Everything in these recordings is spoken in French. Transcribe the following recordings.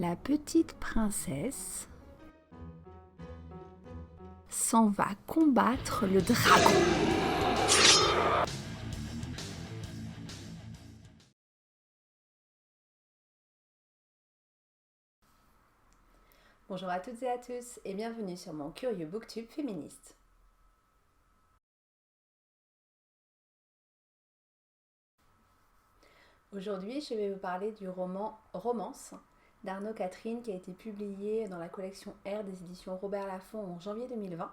La petite princesse s'en va combattre le dragon. Bonjour à toutes et à tous et bienvenue sur mon curieux booktube féministe. Aujourd'hui, je vais vous parler du roman Romance d'Arnaud Catherine qui a été publié dans la collection R des éditions Robert Laffont en janvier 2020.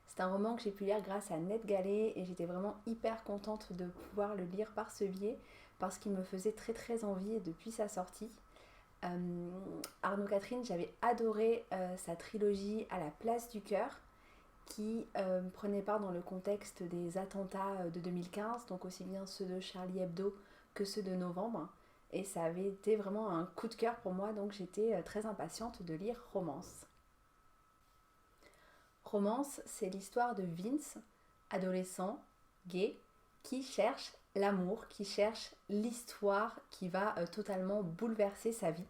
C'est un roman que j'ai pu lire grâce à NetGalley et j'étais vraiment hyper contente de pouvoir le lire par ce biais parce qu'il me faisait très envie depuis sa sortie. Arnaud Catherine, j'avais adoré sa trilogie À la place du cœur qui prenait part dans le contexte des attentats de 2015, donc aussi bien ceux de Charlie Hebdo que ceux de novembre. Et ça avait été vraiment un coup de cœur pour moi, donc j'étais très impatiente de lire Romance. Romance, c'est l'histoire de Vince, adolescent, gay, qui cherche l'amour, qui cherche l'histoire qui va totalement bouleverser sa vie.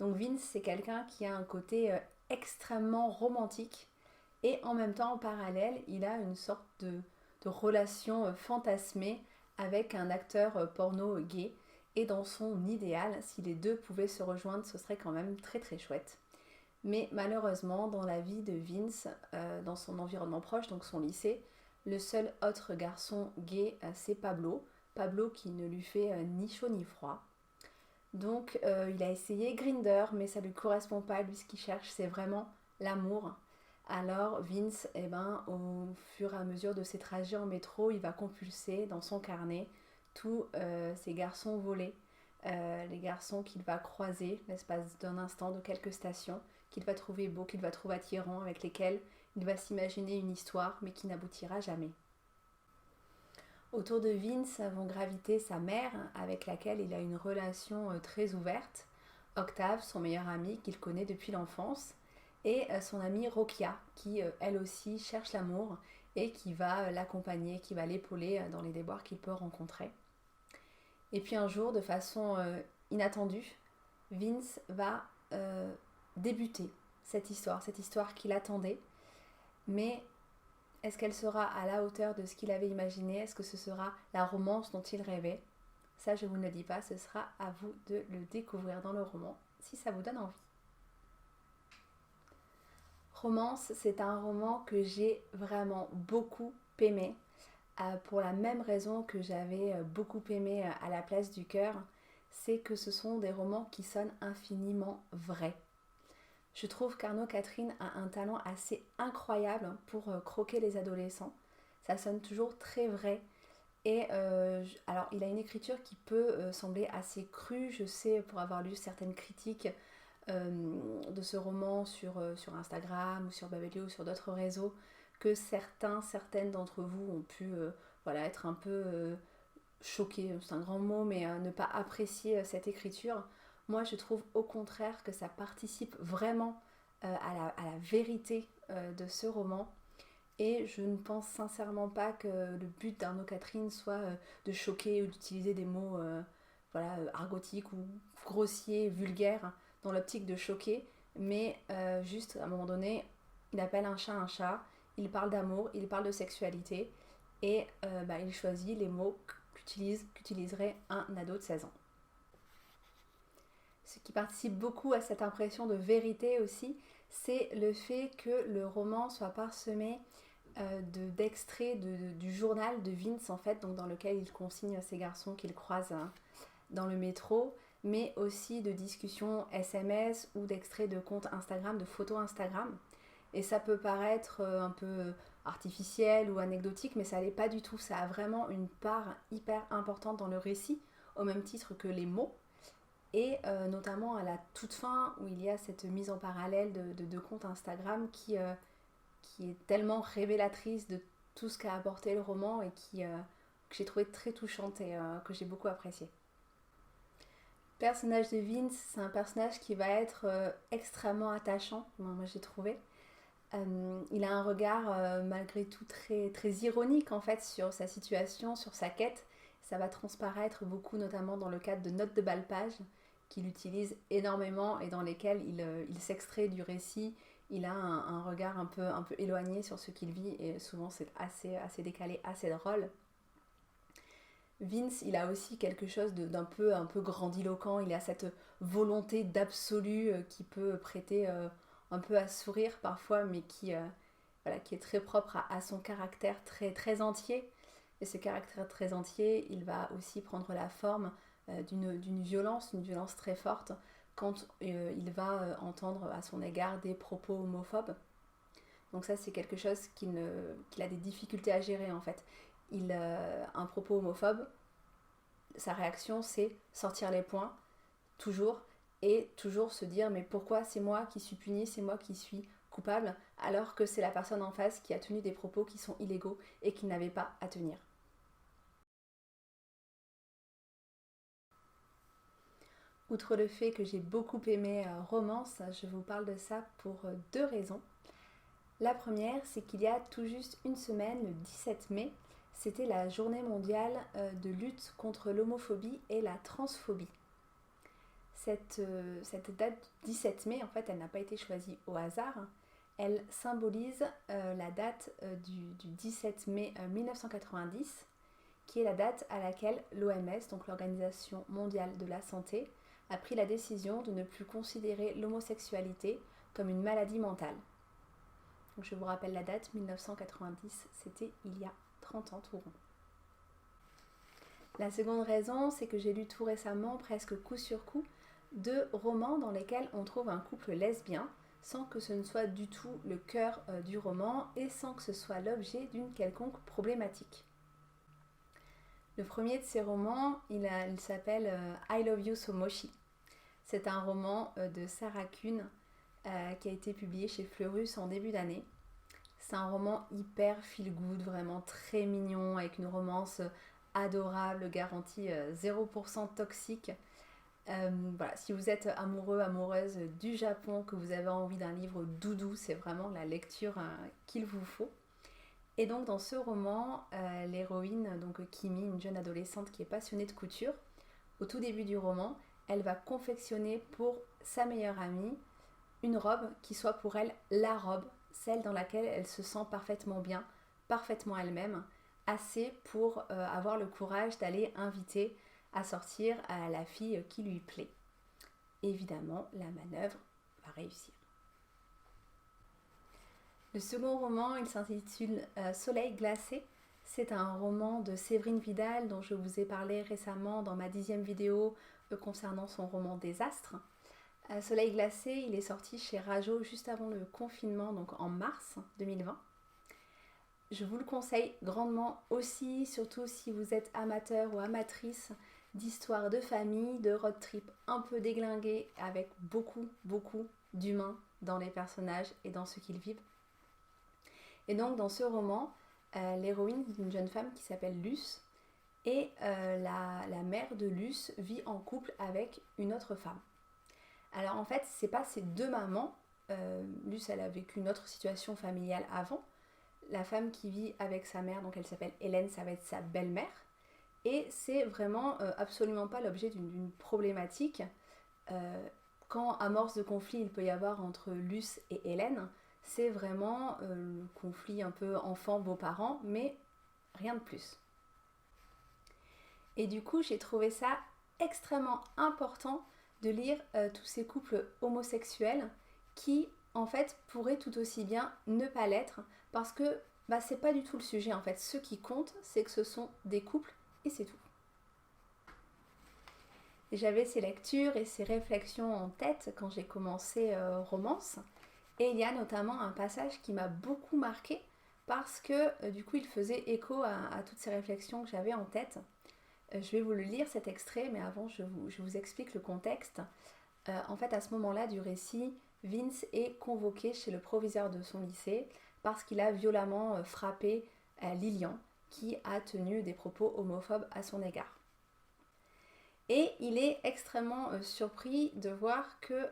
Donc Vince, c'est quelqu'un qui a un côté extrêmement romantique et en même temps, en parallèle, il a une sorte de relation fantasmée avec un acteur porno gay. Et dans son idéal, si les deux pouvaient se rejoindre, ce serait quand même très chouette. Mais malheureusement, dans la vie de Vince, dans son environnement proche, donc son lycée, le seul autre garçon gay, c'est Pablo. Pablo qui ne lui fait ni chaud ni froid. Donc il a essayé Grindr, mais ça ne lui correspond pas. Lui, ce qu'il cherche, c'est vraiment l'amour. Alors Vince, au fur et à mesure de ses trajets en métro, il va compulser dans son carnet tous ces garçons volés, les garçons qu'il va croiser l'espace d'un instant, de quelques stations, qu'il va trouver beaux, qu'il va trouver attirants, avec lesquels il va s'imaginer une histoire, mais qui n'aboutira jamais. Autour de Vince vont graviter sa mère, avec laquelle il a une relation très ouverte, Octave, son meilleur ami qu'il connaît depuis l'enfance, et son amie Rokia, qui elle aussi cherche l'amour et qui va l'accompagner, qui va l'épauler dans les déboires qu'il peut rencontrer. Et puis un jour, de façon inattendue, Vince va débuter cette histoire qu'il attendait, mais est-ce qu'elle sera à la hauteur de ce qu'il avait imaginé? Est-ce que ce sera la romance dont il rêvait? Ça, je vous ne le dis pas, ce sera à vous de le découvrir dans le roman, si ça vous donne envie. Romance, c'est un roman que j'ai vraiment beaucoup aimé, pour la même raison que j'avais beaucoup aimé À la place du cœur, c'est que ce sont des romans qui sonnent infiniment vrais. Je trouve qu'Arnaud Catherine a un talent assez incroyable pour croquer les adolescents. Ça sonne toujours très vrai. Et alors, il a une écriture qui peut sembler assez crue. Je sais, pour avoir lu certaines critiques de ce roman sur Instagram ou sur Babelio ou sur d'autres réseaux, que certaines d'entre vous ont pu être un peu choqués, c'est un grand mot, mais ne pas apprécier cette écriture. Moi, je trouve au contraire que ça participe vraiment à la vérité de ce roman. Et je ne pense sincèrement pas que le but d'Arnaud Catherine soit de choquer ou d'utiliser des mots argotiques ou grossiers, vulgaires, dans l'optique de choquer, mais juste à un moment donné, il appelle un chat, il parle d'amour, il parle de sexualité, et il choisit les mots qu'utiliserait un ado de 16 ans. Ce qui participe beaucoup à cette impression de vérité aussi, c'est le fait que le roman soit parsemé d'extraits du journal de Vince, en fait, donc dans lequel il consigne ces garçons qu'il croise dans le métro, mais aussi de discussions SMS ou d'extraits de comptes Instagram, de photos Instagram. Et ça peut paraître un peu artificiel ou anecdotique, mais ça l'est pas du tout. Ça a vraiment une part hyper importante dans le récit, au même titre que les mots. Et notamment à la toute fin, où il y a cette mise en parallèle de comptes Instagram qui est tellement révélatrice de tout ce qu'a apporté le roman et que j'ai trouvé très touchante et que j'ai beaucoup apprécié. Le personnage de Vince, c'est un personnage qui va être extrêmement attachant, moi j'ai trouvé. Il a un regard malgré tout très ironique en fait sur sa situation, sur sa quête. Ça va transparaître beaucoup, notamment dans le cadre de notes de bas page qu'il utilise énormément et dans lesquels il s'extrait du récit. Il a un regard un peu éloigné sur ce qu'il vit et souvent c'est assez décalé, assez drôle. Vince, il a aussi quelque chose d'un peu, un peu grandiloquent, il a cette volonté d'absolu qui peut prêter un peu à sourire parfois, mais voilà, qui est très propre à son caractère très entier. Et ce caractère très entier, il va aussi prendre la forme d'une violence, une violence très forte, quand il va entendre à son égard des propos homophobes. Donc ça, c'est quelque chose qu'il a des difficultés à gérer en fait. Un propos homophobe, sa réaction c'est sortir les poings, toujours, et toujours se dire mais pourquoi c'est moi qui suis puni, c'est moi qui suis coupable, alors que c'est la personne en face qui a tenu des propos qui sont illégaux et qui n'avait pas à tenir. Outre le fait que j'ai beaucoup aimé Romance, je vous parle de ça pour deux raisons. La première, c'est qu'il y a tout juste une semaine, le 17 mai, c'était la journée mondiale de lutte contre l'homophobie et la transphobie. Cette date du 17 mai, en fait, elle n'a pas été choisie au hasard. Elle symbolise la date du 17 mai 1990, qui est la date à laquelle l'OMS, donc l'Organisation mondiale de la santé, a pris la décision de ne plus considérer l'homosexualité comme une maladie mentale. Donc je vous rappelle la date, 1990, c'était il y a 30 ans tout rond. La seconde raison, c'est que j'ai lu tout récemment, presque coup sur coup, 2 romans dans lesquels on trouve un couple lesbien, sans que ce ne soit du tout le cœur du roman et sans que ce soit l'objet d'une quelconque problématique. Le premier de ces romans, il s'appelle I Love You So Moshi. C'est un roman de Sarah Kuhn qui a été publié chez Fleurus en début d'année. C'est un roman hyper feel good, vraiment très mignon, avec une romance adorable, garantie 0% toxique. Voilà, si vous êtes amoureux, amoureuse du Japon, que vous avez envie d'un livre doudou, c'est vraiment la lecture qu'il vous faut. Et donc dans ce roman, l'héroïne, donc Kimi, une jeune adolescente qui est passionnée de couture, au tout début du roman, elle va confectionner pour sa meilleure amie une robe qui soit pour elle la robe, celle dans laquelle elle se sent parfaitement bien, parfaitement elle-même, assez pour avoir le courage d'aller inviter à sortir à la fille qui lui plaît. Évidemment, la manœuvre va réussir. Le second roman, il s'intitule Soleil glacé. C'est un roman de Séverine Vidal dont je vous ai parlé récemment dans ma 10e vidéo concernant son roman Désastre. Soleil glacé, il est sorti chez Rajo juste avant le confinement, donc en mars 2020. Je vous le conseille grandement aussi, surtout si vous êtes amateur ou amatrice d'histoires de famille, de road trip un peu déglingués avec beaucoup d'humains dans les personnages et dans ce qu'ils vivent. Et donc dans ce roman, l'héroïne est une jeune femme qui s'appelle Luce et la mère de Luce vit en couple avec une autre femme. Alors en fait, c'est pas ces deux mamans. Luce, elle a vécu une autre situation familiale avant. La femme qui vit avec sa mère, donc elle s'appelle Hélène, ça va être sa belle-mère. Et c'est vraiment absolument pas l'objet d'une problématique. Quand amorce de conflit il peut y avoir entre Luce et Hélène, c'est vraiment le conflit un peu enfant-beaux-parents, mais rien de plus. Et du coup, j'ai trouvé ça extrêmement important de lire tous ces couples homosexuels qui, en fait, pourraient tout aussi bien ne pas l'être, parce que c'est pas du tout le sujet, en fait. Ce qui compte, c'est que ce sont des couples, et c'est tout. Et j'avais ces lectures et ces réflexions en tête quand j'ai commencé Romance, et il y a notamment un passage qui m'a beaucoup marquée, parce que du coup, il faisait écho à toutes ces réflexions que j'avais en tête. Je vais vous le lire cet extrait, mais avant je vous explique le contexte. En fait, à ce moment-là du récit, Vince est convoqué chez le proviseur de son lycée parce qu'il a violemment frappé Lilian, qui a tenu des propos homophobes à son égard. Et il est extrêmement surpris de voir que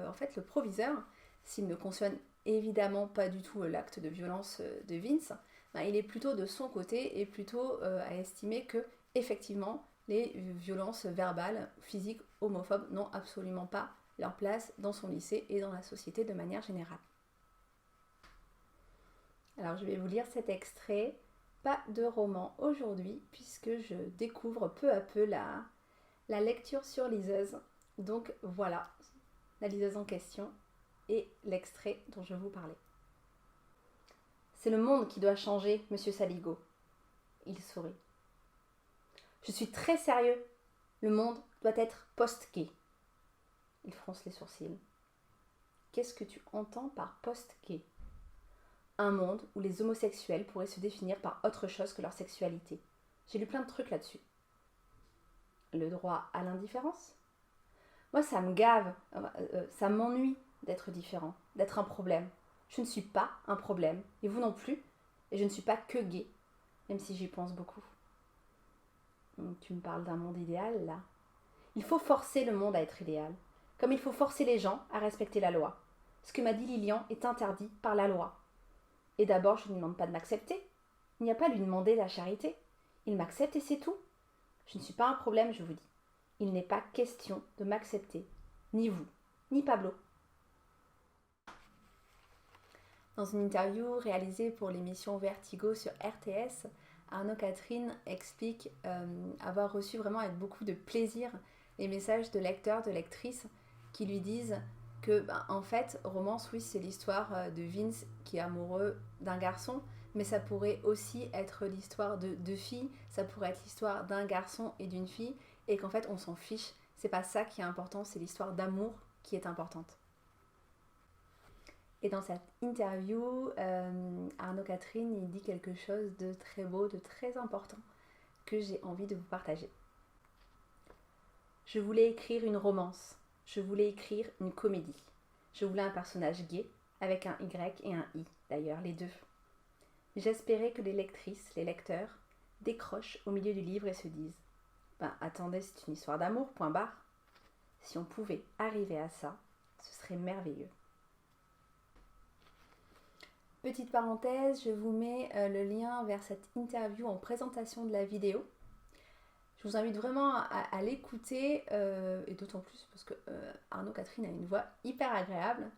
en fait, le proviseur, s'il ne cautionne évidemment pas du tout l'acte de violence de Vince, il est plutôt de son côté et plutôt à estimer que effectivement, les violences verbales, physiques, homophobes n'ont absolument pas leur place dans son lycée et dans la société de manière générale. Alors je vais vous lire cet extrait, pas de roman aujourd'hui puisque je découvre peu à peu la lecture sur liseuse. Donc voilà, la liseuse en question et l'extrait dont je vous parlais. C'est le monde qui doit changer, monsieur Saligaud. Il sourit. Je suis très sérieux. Le monde doit être post-gay. Il fronce les sourcils. Qu'est-ce que tu entends par post-gay ? Un monde où les homosexuels pourraient se définir par autre chose que leur sexualité. J'ai lu plein de trucs là-dessus. Le droit à l'indifférence ? Moi, ça me gave, ça m'ennuie d'être différent, d'être un problème. Je ne suis pas un problème, et vous non plus, et je ne suis pas que gay, même si j'y pense beaucoup. Tu me parles d'un monde idéal, là ? Il faut forcer le monde à être idéal, comme il faut forcer les gens à respecter la loi. Ce que m'a dit Lilian est interdit par la loi. Et d'abord, je ne lui demande pas de m'accepter. Il n'y a pas à lui demander la charité. Il m'accepte et c'est tout. Je ne suis pas un problème, je vous dis. Il n'est pas question de m'accepter, ni vous, ni Pablo. Dans une interview réalisée pour l'émission Vertigo sur RTS, Arnaud Catherine explique avoir reçu vraiment avec beaucoup de plaisir les messages de lecteurs, de lectrices qui lui disent que, en fait, Romance, oui, c'est l'histoire de Vince qui est amoureux d'un garçon, mais ça pourrait aussi être l'histoire de deux filles, ça pourrait être l'histoire d'un garçon et d'une fille, et qu'en fait, on s'en fiche. C'est pas ça qui est important, c'est l'histoire d'amour qui est importante. Et dans cette interview, Arnaud Catherine, il dit quelque chose de très beau, de très important, que j'ai envie de vous partager. Je voulais écrire une romance. Je voulais écrire une comédie. Je voulais un personnage gay, avec un Y et un I, d'ailleurs, les deux. J'espérais que les lectrices, les lecteurs, décrochent au milieu du livre et se disent « Ben, attendez, c'est une histoire d'amour, point barre. Si on pouvait arriver à ça, ce serait merveilleux. » Petite parenthèse, je vous mets le lien vers cette interview en présentation de la vidéo. Je vous invite vraiment à l'écouter, et d'autant plus parce que Arnaud Catherine a une voix hyper agréable.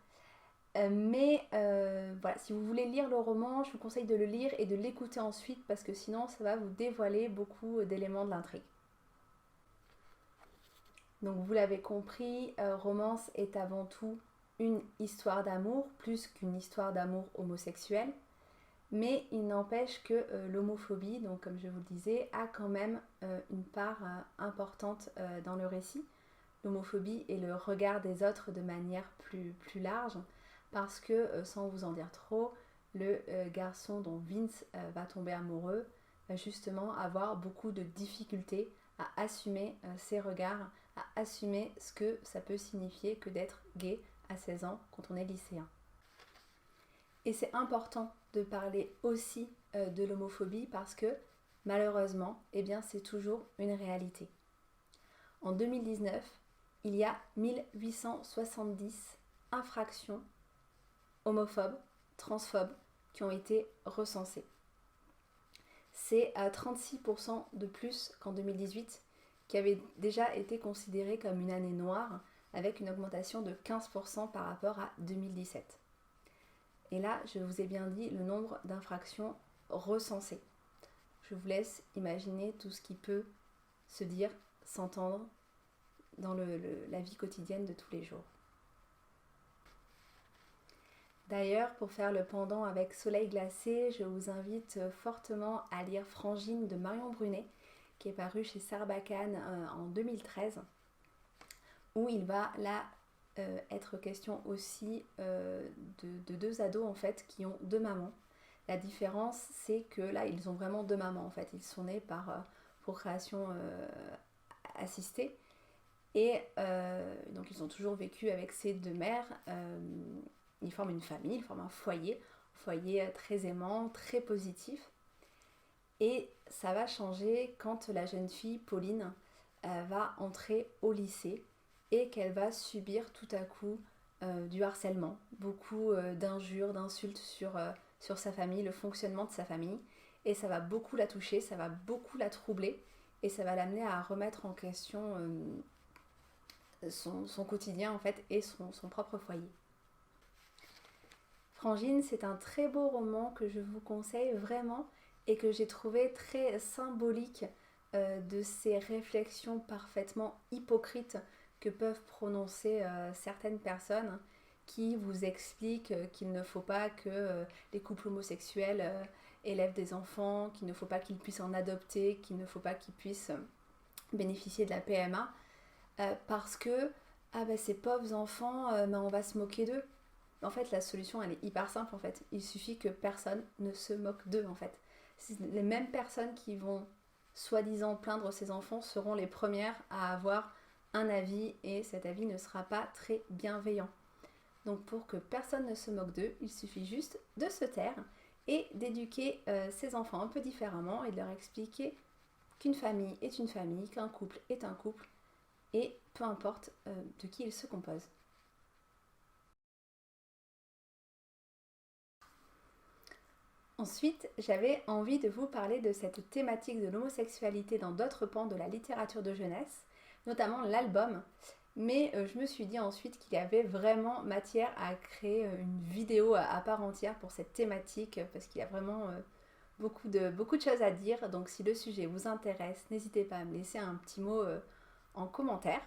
Voilà, si vous voulez lire le roman, je vous conseille de le lire et de l'écouter ensuite parce que sinon ça va vous dévoiler beaucoup d'éléments de l'intrigue. Donc vous l'avez compris, Romance est avant tout une histoire d'amour plus qu'une histoire d'amour homosexuel. Mais il n'empêche que l'homophobie, donc comme je vous le disais, a quand même une part importante dans le récit. L'homophobie et le regard des autres de manière plus large, parce que, sans vous en dire trop, le garçon dont Vince va tomber amoureux va justement avoir beaucoup de difficultés à assumer ses regards, à assumer ce que ça peut signifier que d'être gay à 16 ans quand on est lycéen. Et c'est important de parler aussi de l'homophobie parce que malheureusement, eh bien, c'est toujours une réalité. En 2019, il y a 1870 infractions homophobes, transphobes qui ont été recensées. C'est à 36% de plus qu'en 2018, qui avait déjà été considéré comme une année noire avec une augmentation de 15% par rapport à 2017. Et là, je vous ai bien dit le nombre d'infractions recensées. Je vous laisse imaginer tout ce qui peut se dire, s'entendre dans la vie quotidienne de tous les jours. D'ailleurs, pour faire le pendant avec Soleil glacé, je vous invite fortement à lire Frangine de Marion Brunet, qui est paru chez Sarbacane en 2013, où il va là être question aussi de deux ados en fait qui ont deux mamans. La différence, c'est que là, ils ont vraiment deux mamans en fait. Ils sont nés par procréation assistée et donc ils ont toujours vécu avec ces deux mères. Ils forment une famille, ils forment un foyer très aimant, très positif. Et ça va changer quand la jeune fille, Pauline, va entrer au lycée et qu'elle va subir tout à coup du harcèlement, beaucoup d'injures, d'insultes sur sa famille, le fonctionnement de sa famille. Et ça va beaucoup la toucher, ça va beaucoup la troubler. et ça va l'amener à remettre en question son quotidien en fait et son propre foyer. Frangine, c'est un très beau roman que je vous conseille vraiment et que j'ai trouvé très symbolique de ces réflexions parfaitement hypocrites que peuvent prononcer certaines personnes qui vous expliquent qu'il ne faut pas que les couples homosexuels élèvent des enfants, qu'il ne faut pas qu'ils puissent en adopter, qu'il ne faut pas qu'ils puissent bénéficier de la PMA parce que ces pauvres enfants, on va se moquer d'eux. En fait, la solution, elle est hyper simple en fait. Il suffit que personne ne se moque d'eux en fait. Les mêmes personnes qui vont soi-disant plaindre ces enfants seront les premières à avoir un avis et cet avis ne sera pas très bienveillant. Donc pour que personne ne se moque d'eux, il suffit juste de se taire et d'éduquer ces enfants un peu différemment et de leur expliquer qu'une famille est une famille, qu'un couple est un couple et peu importe de qui il se compose. Ensuite, j'avais envie de vous parler de cette thématique de l'homosexualité dans d'autres pans de la littérature de jeunesse, notamment l'album. Mais je me suis dit ensuite qu'il y avait vraiment matière à créer une vidéo à part entière pour cette thématique parce qu'il y a vraiment beaucoup de choses à dire. Donc si le sujet vous intéresse, n'hésitez pas à me laisser un petit mot en commentaire.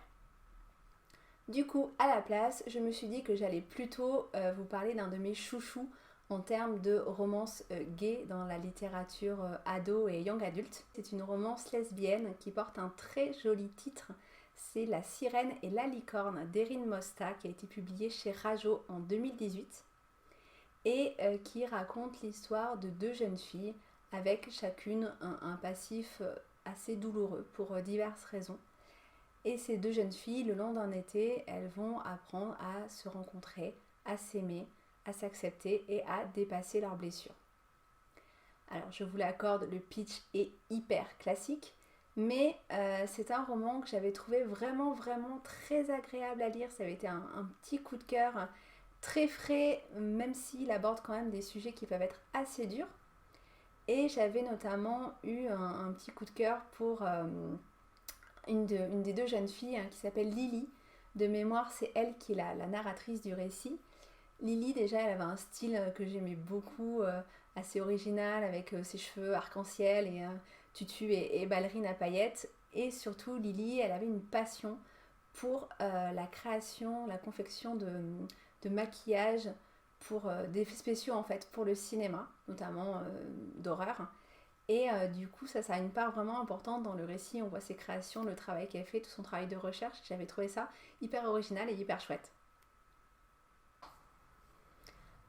Du coup, à la place, je me suis dit que j'allais plutôt vous parler d'un de mes chouchous en termes de romance gay dans la littérature ado et young adulte. C'est une romance lesbienne qui porte un très joli titre. C'est La Sirène et la Licorne d'Erin Mosta qui a été publiée chez Rajo en 2018 et qui raconte l'histoire de deux jeunes filles avec chacune un passif assez douloureux pour diverses raisons. Et ces deux jeunes filles, le long d'un été, elles vont apprendre à se rencontrer, à s'aimer, à s'accepter et à dépasser leurs blessures. Alors je vous l'accorde, le pitch est hyper classique, mais c'est un roman que j'avais trouvé vraiment très agréable à lire. Ça avait été un petit coup de cœur très frais, même s'il aborde quand même des sujets qui peuvent être assez durs. Et j'avais notamment eu un petit coup de cœur pour une des deux jeunes filles qui s'appelle Lily. De mémoire, c'est elle qui est la narratrice du récit. Lily, déjà, elle avait un style que j'aimais beaucoup, assez original, avec ses cheveux arc-en-ciel et tutu et ballerine à paillettes. Et surtout, Lily, elle avait une passion pour la création, la confection de maquillage, pour d'effets spéciaux en fait, pour le cinéma, notamment d'horreur. Et du coup, ça a une part vraiment importante dans le récit. On voit ses créations, le travail qu'elle fait, tout son travail de recherche. J'avais trouvé ça hyper original et hyper chouette.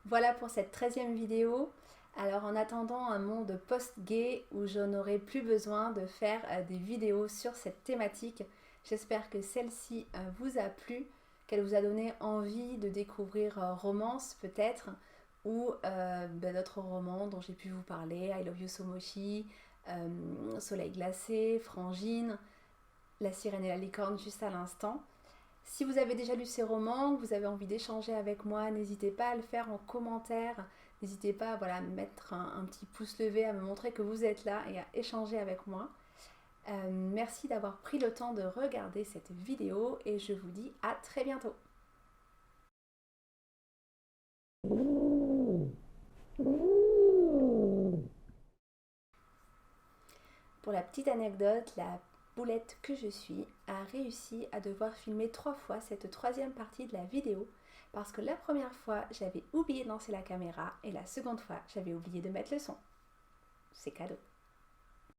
Voilà pour cette 13e vidéo. Alors en attendant un monde post-gay où je n'aurai plus besoin de faire des vidéos sur cette thématique, j'espère que celle-ci vous a plu, qu'elle vous a donné envie de découvrir Romance peut-être, ou d'autres romans dont j'ai pu vous parler, I Love You So Mochi, Soleil glacé, Frangine, La Sirène et la Licorne juste à l'instant. Si vous avez déjà lu ces romans, que vous avez envie d'échanger avec moi, n'hésitez pas à le faire en commentaire. N'hésitez pas à me mettre un petit pouce levé, à me montrer que vous êtes là et à échanger avec moi. Merci d'avoir pris le temps de regarder cette vidéo et je vous dis à très bientôt. Pour la petite anecdote, la boulette que je suis a réussi à devoir filmer 3 fois cette 3e partie de la vidéo parce que la première fois j'avais oublié de lancer la caméra et la seconde fois j'avais oublié de mettre le son. C'est cadeau.